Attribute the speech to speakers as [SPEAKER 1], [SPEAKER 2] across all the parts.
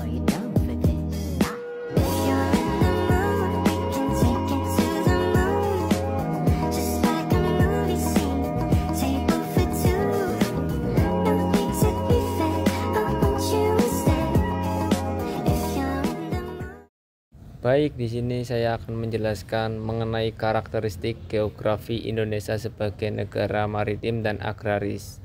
[SPEAKER 1] Are you down for this? If you're in the mood, we can take it to the moon. Just like a movie scene, table for two. No need to be fake, I want you instead. If you're in the mood.
[SPEAKER 2] Baik, di sini saya akan menjelaskan mengenai karakteristik geografi Indonesia sebagai negara maritim dan agraris.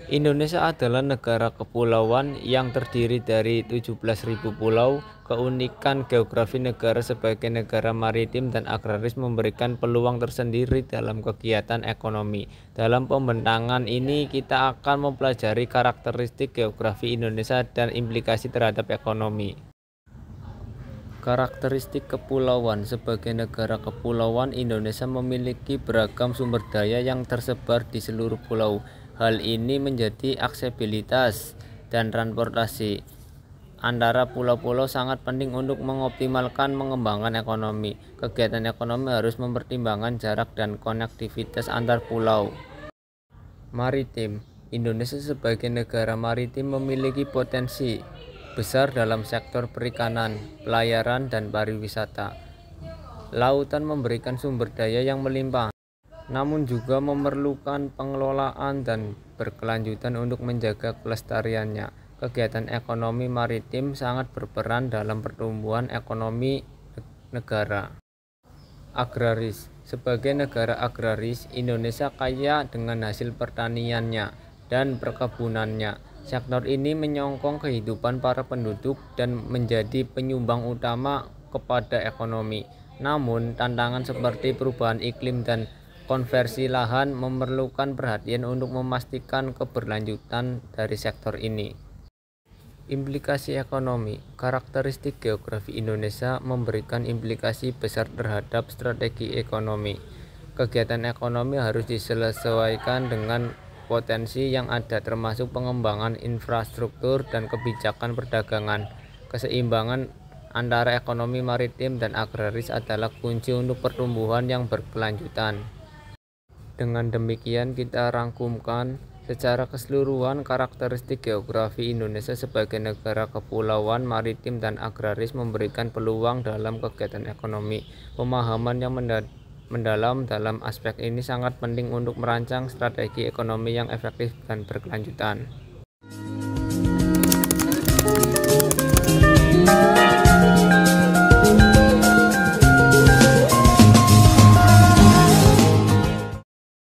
[SPEAKER 2] Indonesia adalah negara kepulauan yang terdiri dari 17.000 pulau. Keunikan geografi negara sebagai negara maritim dan agraris memberikan peluang tersendiri dalam kegiatan ekonomi. Dalam pembentangan ini kita akan mempelajari karakteristik geografi Indonesia dan implikasi terhadap ekonomi. Karakteristik kepulauan. Sebagai negara kepulauan, Indonesia memiliki beragam sumber daya yang tersebar di seluruh pulau. Hal ini menjadi aksesibilitas dan transportasi antara pulau-pulau sangat penting untuk mengoptimalkan pengembangan ekonomi. Kegiatan ekonomi harus mempertimbangkan jarak dan konektivitas antar pulau. Maritim. Indonesia sebagai negara maritim memiliki potensi besar dalam sektor perikanan, pelayaran, dan pariwisata. Lautan memberikan sumber daya yang melimpah, namun juga memerlukan pengelolaan dan berkelanjutan untuk menjaga kelestariannya. Kegiatan ekonomi maritim sangat berperan dalam pertumbuhan ekonomi negara. Agraris. Sebagai negara agraris, Indonesia kaya dengan hasil pertaniannya dan perkebunannya. Sektor ini menyokong kehidupan para penduduk dan menjadi penyumbang utama kepada ekonomi. Namun, tantangan seperti perubahan iklim dan konversi lahan memerlukan perhatian untuk memastikan keberlanjutan dari sektor ini. Implikasi ekonomi. Karakteristik geografi Indonesia memberikan implikasi besar terhadap strategi ekonomi. Kegiatan ekonomi harus disesuaikan dengan potensi yang ada, termasuk pengembangan infrastruktur dan kebijakan perdagangan. Keseimbangan antara ekonomi maritim dan agraris adalah kunci untuk pertumbuhan yang berkelanjutan. Dengan demikian kita rangkumkan secara keseluruhan karakteristik geografi Indonesia sebagai negara kepulauan, maritim, dan agraris memberikan peluang dalam kegiatan ekonomi. Pemahaman yang mendalam dalam aspek ini sangat penting untuk merancang strategi ekonomi yang efektif dan berkelanjutan.